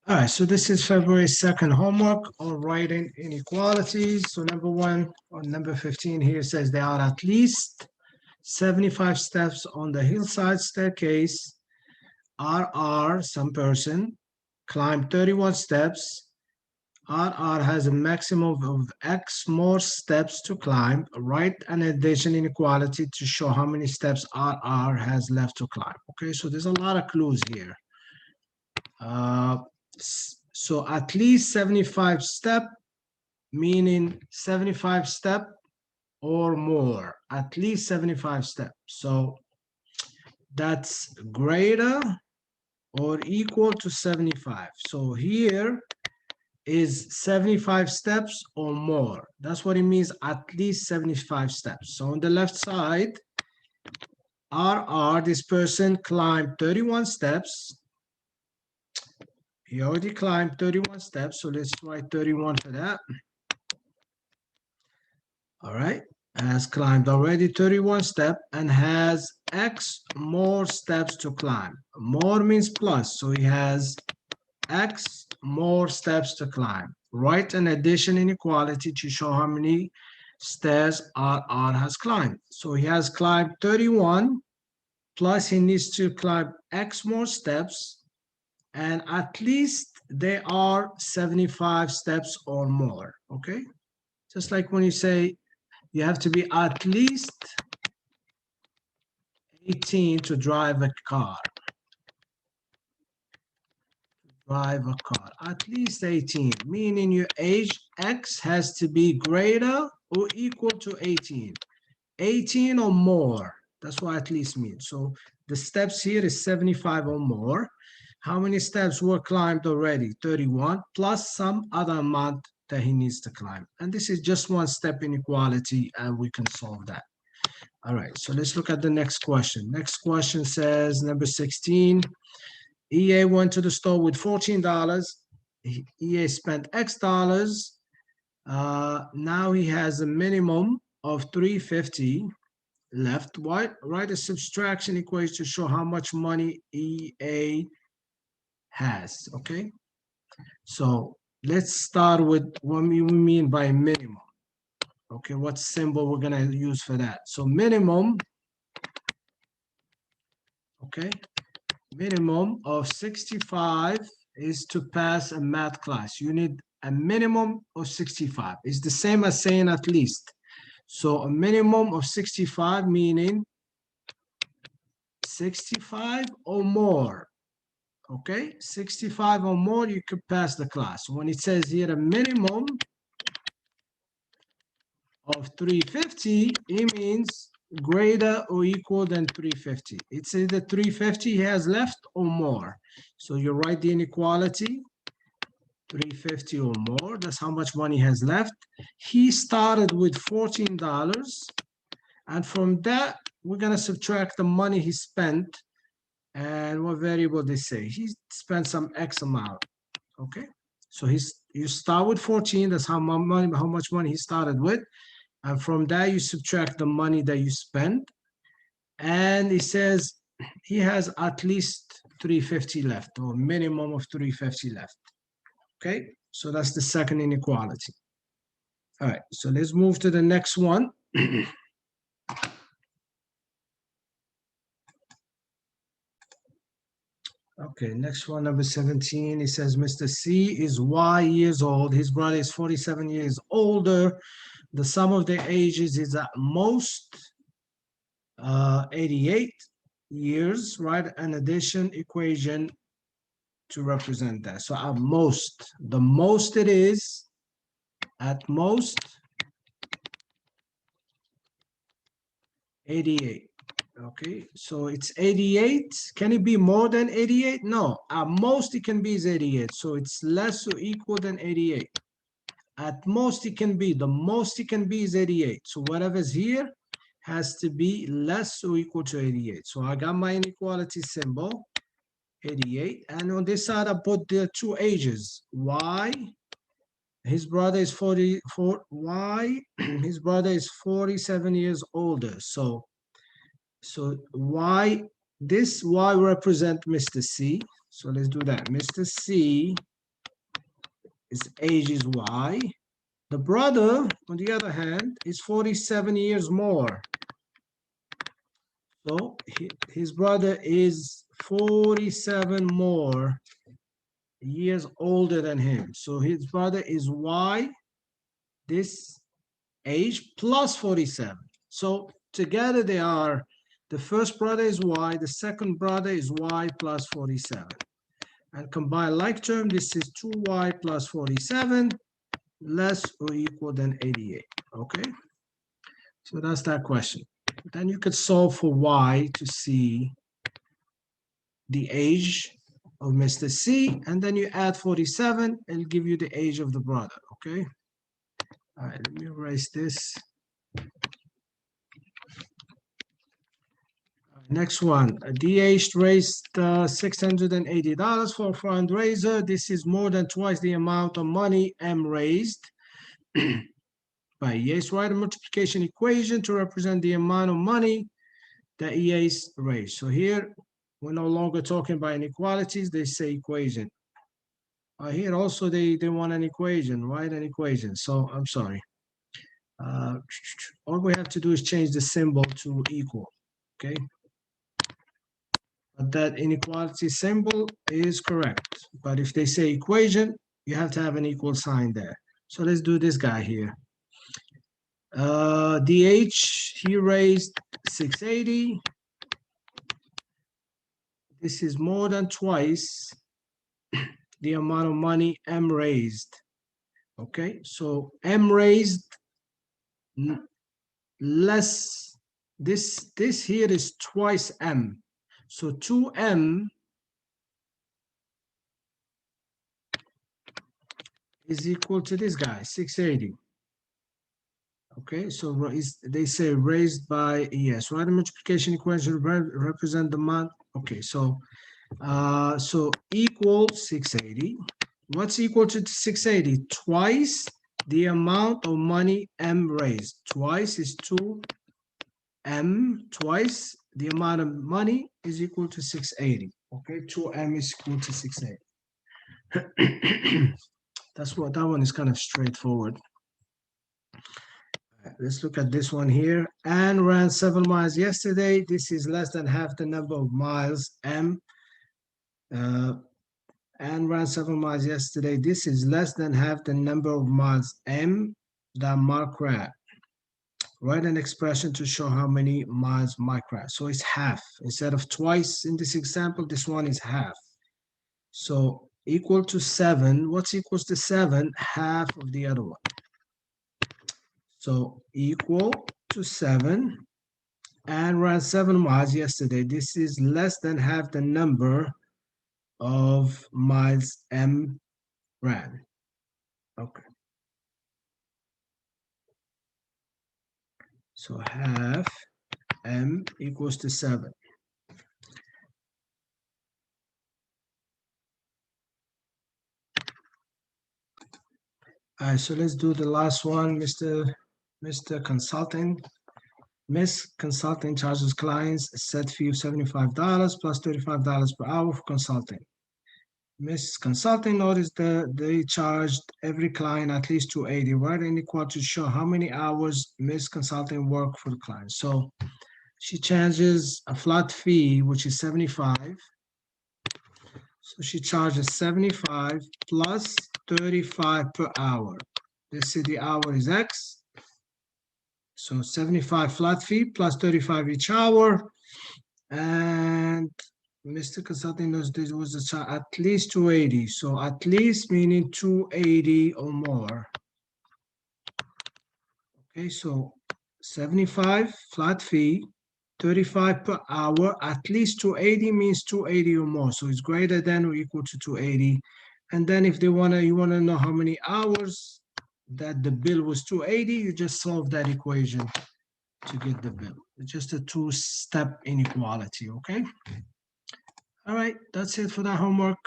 All right, so this is February 2nd homework on writing inequalities. So number 1 or number 15 here says there are at least 75 steps on the hillside staircase. RR, some person, climbed 31 steps. RR has a maximum of X more steps to climb. Write an addition inequality to show how many steps RR has left to climb. Okay, so there's a lot of clues here. So at least 75 step, meaning 75 step or more, at least 75 steps. So that's greater or equal to 75. So here is 75 steps or more. That's what it means, at least 75 steps. So on the left side, RR, this person climbed 31 steps. He already climbed 31 steps, so let's write 31 for that. All right, has climbed already 31 steps and has X more steps to climb. More means plus, so he has X more steps to climb. Write an addition inequality to show how many stairs RR has climbed. So he has climbed 31, plus he needs to climb X more steps, and at least there are 75 steps or more, okay? Just like when you say you have to be at least 18 to drive a car. At least 18, meaning your age X has to be greater or equal to 18. 18 or more, that's what at least means. So the steps here is 75 or more. How many steps were climbed already? 31, plus some other amount that he needs to climb. And this is just one step inequality, and we can solve that. All right, so let's look at the next question. Next question says, number 16, EA went to the store with $14. EA spent X dollars. Now he has a minimum of $3.50 left. Write a subtraction equation to show how much money EA has, okay? So let's start with what we mean by minimum. Okay, what symbol we're gonna use for that? So minimum, okay, minimum of 65 is to pass a math class. You need a minimum of 65. It's the same as saying at least. So a minimum of 65 meaning 65 or more. Okay, 65 or more, you could pass the class. When it says here a minimum of 350, it means greater or equal than 350. It's either 350 he has left or more. So you write the inequality, 350 or more, that's how much money has left. He started with $14, and from that, we're gonna subtract the money he spent. And what variable they say? He spent some X amount, okay? So you start with 14, that's how much money he started with. And from that, you subtract the money that you spent. And it says he has at least 350 left, or minimum of 350 left, okay? So that's the second inequality. All right, so let's move to the next one. Okay, next one, number 17. It says Mr. C is Y years old. His brother is 47 years older. The sum of their ages is at most 88 years, right? An addition equation to represent that. So at most, the most it is, at most 88. Okay, so it's 88. Can it be more than 88? No, at most it can be is 88. So it's less or equal than 88. At most it can be, the most it can be is 88. So whatever's here has to be less or equal to 88. So I got my inequality symbol, 88. And on this side, I put the two ages. Y, his brother is 44, Y, his brother is 47 years older. So Y, this Y represent Mr. C. So let's do that. Mr. C his age is Y. The brother, on the other hand, is 47 years more. So his brother is 47 more years older than him. So his brother is Y, this age, plus 47. So together they are, the first brother is Y, the second brother is Y plus 47. And combined like term, this is 2Y plus 47, less or equal than 88, okay? So that's that question. Then you could solve for Y to see the age of Mr. C, and then you add 47, it'll give you the age of the brother, okay? All right, let me erase this. Next one, DH raised $680 for a fundraiser. This is more than twice the amount of money M raised. By EA's write a multiplication equation to represent the amount of money that EA's raised. So here, we're no longer talking about inequalities, they say equation. Here also, they want an equation, write an equation. So I'm sorry. All we have to do is change the symbol to equal, okay? But that inequality symbol is correct. But if they say equation, you have to have an equal sign there. So let's do this guy here. DH, he raised 680. This is more than twice the amount of money M raised. Okay, so M raised less, this here is twice M. So 2M is equal to this guy, 680. Okay, so they say raised by ES. Write a multiplication equation represent the amount. Okay, so equal 680. What's equal to 680? Twice the amount of money M raised. Twice is 2M. Twice the amount of money is equal to 680. Okay, 2M is equal to 680. That's what, that one is kind of straightforward. Let's look at this one here. Anne ran 7 miles yesterday. This is less than half the number of miles M. Anne ran 7 miles yesterday. This is less than half the number of miles M that Mark ran. Write an expression to show how many miles Mark ran. So it's half. Instead of twice in this example, this one is half. So equal to 7. What's equals to 7? Half of the other one. So equal to 7. Anne ran 7 miles yesterday. This is less than half the number of miles M ran. Okay. So half M equals to 7. All right, so let's do the last one, Mr. Consulting. Miss Consulting charges clients a set fee of $75 plus $35 per hour for consulting. Miss Consulting noticed that they charged every client at least $280. Write an inequality to show how many hours Miss Consulting worked for the client. So she charges a flat fee, which is 75. So she charges 75 plus 35 per hour. Let's say the hour is X. So 75 flat fee plus 35 each hour. And Mr. Consulting knows this was a charge at least 280. So at least meaning 280 or more. Okay, so 75 flat fee, 35 per hour, at least 280 means 280 or more. So it's greater than or equal to 280. And then if you wanna know how many hours that the bill was 280, you just solve that equation to get the bill. It's just a two-step inequality, okay? All right, that's it for that homework.